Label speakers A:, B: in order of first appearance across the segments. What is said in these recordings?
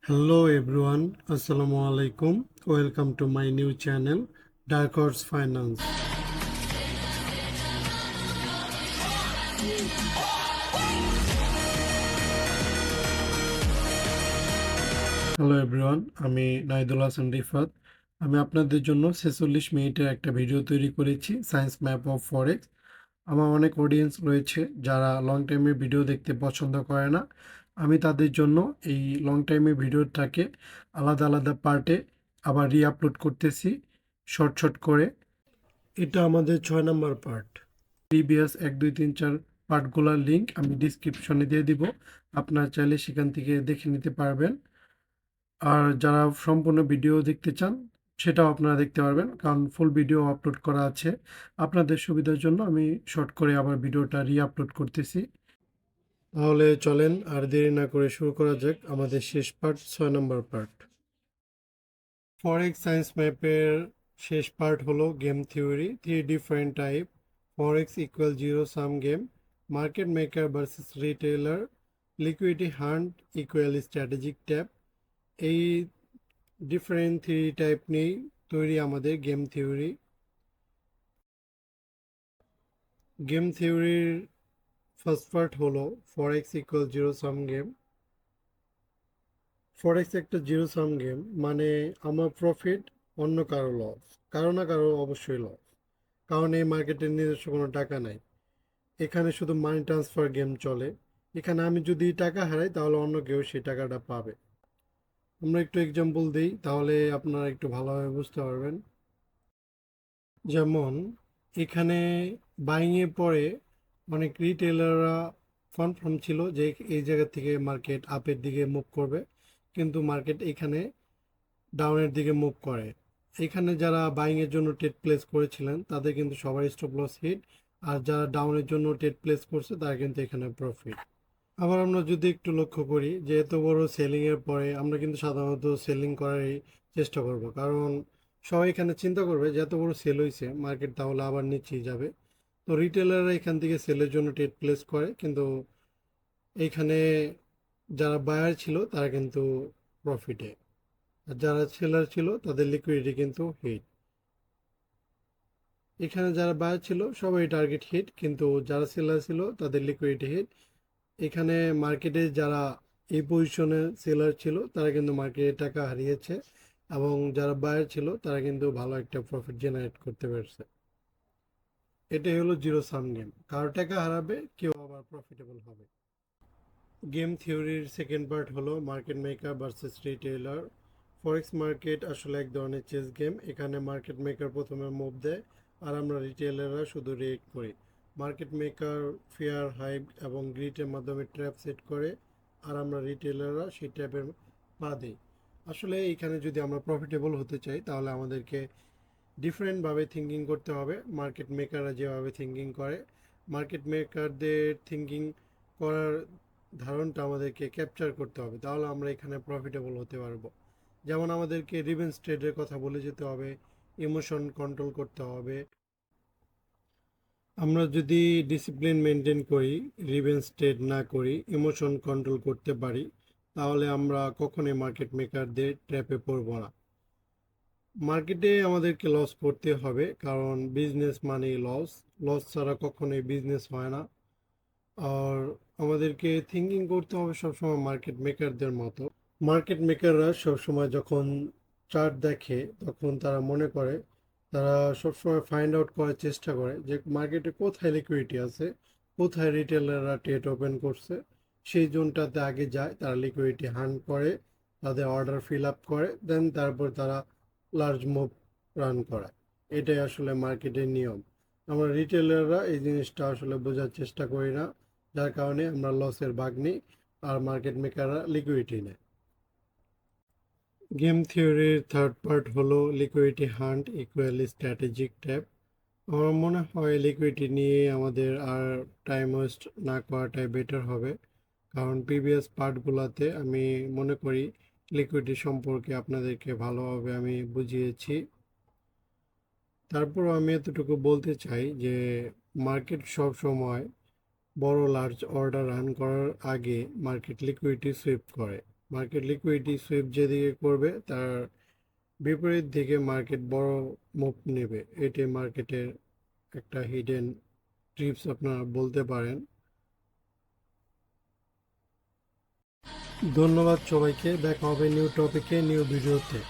A: Hello everyone, Assalamu alaikum. Welcome to my new channel, Dark Horse Finance. Hello everyone, আমি নাইদুল হাসান রিফাত। আমি আপনাদের জন্য 46 মিনিটের একটা ভিডিও তৈরি করেছি, সায়েন্স ম্যাপ অফ ফরেক্স। আমার অনেক অডিয়েন্স রয়েছে যারা লং টাইমের ভিডিও দেখতে পছন্দ করে না। আমি তাদের জন্য এই লং টাইমের ভিডিওটাকে আলাদা আলাদা পার্টে আবার রিআপলোড করতেছি শর্ট শর্ট করে। এটা আমাদের 6 নম্বর পার্ট। প্রিভিয়াস 1 2 3 4 পার্টগুলোর লিঙ্ক আমি ডিসক্রিপশনে দিয়ে দিব, আপনারা চাইলে সেখান থেকে দেখে নিতে পারবেন। আর যারা সম্পূর্ণ ভিডিও দেখতে চান সেটাও আপনারা দেখতে পারবেন, কারণ ফুল ভিডিও আপলোড করা আছে। আপনাদের সুবিধার জন্য আমি শর্ট করে আবার ভিডিওটা রিআপলোড করতেছি। তাহলে চলেন আর দেরি না করে শুরু করা যাক আমাদের শেষ পার্ট, 6 নম্বর পার্ট। ফরেক্স সায়েন্স ম্যাপের শেষ পার্ট হলো game theory, 3 different type. Forex equal zero sum game, market maker versus retailer, liquidity hunt equal strategic tap. এই ডিফারেন্ট 3 টাইপ নিয়েই তৈরি আমাদের গেম থিওরি। গেম থিওরির ফার্স্ট পার্ট হলো forex equal zero sum game. Forex একটা zero sum game, মানে আমার profit অন্য কারো লস, কারো না কারো অবশ্যই লস, কারণ এই মার্কেটের নিজস্ব কোনো টাকা নাই। এখানে শুধু মানি ট্রান্সফার গেম চলে। এখানে আমি যদি টাকা হারাই তাহলে অন্য কেউ সেই টাকাটা পাবে। আমরা একটু এক্সাম্পল দিই, তাহলে আপনারা একটু ভালোভাবে বুঝতে পারবেন। যেমন এখানে বাইংয়ে পরে অনেক রিটেলাররা কনফার্ম ছিল যে এই জায়গা থেকে মার্কেট আপের দিকে মুভ করবে, কিন্তু মার্কেট এখানে ডাউনের দিকে মুভ করে। এখানে যারা বাইংয়ের জন্য ট্রেড প্লেস করেছিলেন তাদের কিন্তু সবার স্টপ লস হিট, আর যারা ডাউনের জন্য ট্রেড প্লেস করছে তারা কিন্তু এখানে প্রফিট। আবার আমরা যদি একটু লক্ষ্য করি যে এত বড় সেলিংয়ের পরে আমরা কিন্তু সাধারণত সেলিং করারই চেষ্টা করব, কারণ সবাই এখানে চিন্তা করবে যে এত বড় সেল হয়েছে মার্কেট তাহলে আবার নিচেই যাবে। তো রিটেলাররা এখান থেকে সেলের জন্য ট্রেড প্লেস করে, কিন্তু এইখানে যারা বায়ার ছিল তারা কিন্তু প্রফিটে, আর যারা সেলার ছিল তাদের লিকুইডিটি কিন্তু হিট। এখানে যারা বায়ার ছিল সবাই টার্গেট হিট, কিন্তু যারা সেলার ছিল তাদের লিকুইডিটি হিট। এখানে মার্কেটে যারা এই পজিশনে সেলার ছিল তারা কিন্তু মার্কেটে টাকা হারিয়েছে, এবং যারা বায়ার ছিল তারা কিন্তু ভালো একটা প্রফিট জেনারেট করতে পারছে। এটাই হলো জিরো সাম গেম, কারো টাকা হারাবে, কেউ আবার প্রফিটেবল হবে। গেম থিওরির সেকেন্ড পার্ট হলো মার্কেট মেকার ভার্সেস রিটেলার। ফরেক্স মার্কেট আসলে এক ধরনের চেস গেম। এখানে মার্কেট মেকার প্রথমে মুভ দেয় আর আমরা রিটেলাররা শুধু রিয়েক্ট করি। মার্কেট মেকার ফিয়ার, হাইপ এবং গ্রিটের মাধ্যমে ট্র্যাপ সেট করে, আর আমরা রিটেলাররা সেই ট্র্যাপের পা দিই। আসলে এখানে যদি আমরা প্রফিটেবল হতে চাই তাহলে আমাদেরকে ডিফারেন্টভাবে থিঙ্কিং করতে হবে। মার্কেট মেকাররা যেভাবে থিঙ্কিং করে, মার্কেট মেকারদের থিঙ্কিং করার ধারণটা আমাদেরকে ক্যাপচার করতে হবে, তাহলে আমরা এখানে প্রফিটেবল হতে পারবো। যেমন আমাদেরকে রিভেঞ্জ ট্রেডের কথা বলে যেতে হবে, ইমোশন কন্ট্রোল করতে হবে। আমরা যদি ডিসিপ্লিন মেনটেন করি, রিভেঞ্জ ট্রেড না করি, ইমোশন কন্ট্রোল করতে পারি, তাহলে আমরা কখনোই মার্কেট মেকারদের ট্র্যাপে পড়বো না। মার্কেটে আমাদেরকে লস করতে হবে, কারণ বিজনেস মানেই লস। লস ছাড়া কখনোই বিজনেস হয় না। আর আমাদেরকে থিঙ্কিং করতে হবে সবসময় মার্কেট মেকারদের মতো। মার্কেট মেকাররা সবসময় যখন চার্ট দেখে তখন তারা মনে করে, তারা সবসময় ফাইন্ড আউট করার চেষ্টা করে যে মার্কেটে কোথায় লিকুইডিটি আছে, কোথায় রিটেলাররা ট্রেড ওপেন করছে, সেই জোনটাতে আগে যায়, তারা লিকুইডিটি হান্ট করে, তাদের অর্ডার ফিল আপ করে, দেন তারপর তারা লার্জ মুভ রান করায়। এটাই আসলে মার্কেটের নিয়ম। আমরা রিটেলাররা এই জিনিসটা আসলে বোঝার চেষ্টা করি না, যার কারণে আমরা লসের ভাগ নিই আর মার্কেট মেকাররা লিকুইডিটি নেয়। গেম থিওরির থার্ড পার্ট হলো liquidity hunt equal strategic tap. আমার মনে হয় লিকুইডিটি নিয়ে আমাদের আর টাইম ওয়েস্ট না করাটাই বেটার হবে, কারণ প্রিভিয়াস পার্টগুলোতে আমি মনে করি লিকুইডিটি সম্পর্কে আপনাদেরকে ভালোভাবে আমি বুঝিয়েছি। তারপর আমি এতটুকু বলতে চাই যে মার্কেট সব সময় বড় লার্জ অর্ডার রান করার আগে মার্কেট লিকুইডিটি সুইপ করে। মার্কেট লিকুইডিটি সুইপ যেদিকে করবে তার বিপরীত দিকে মার্কেট বড় মুভ নেবে। এটি মার্কেটের একটা হিডেন টিপস আপনারা বলতে পারেন। ধন্যবাদ সবাইকে, দেখা হবে নিউ টপিকে নিউ ভিডিওতে।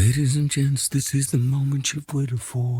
B: Ladies and gents, this is the moment you've waited for.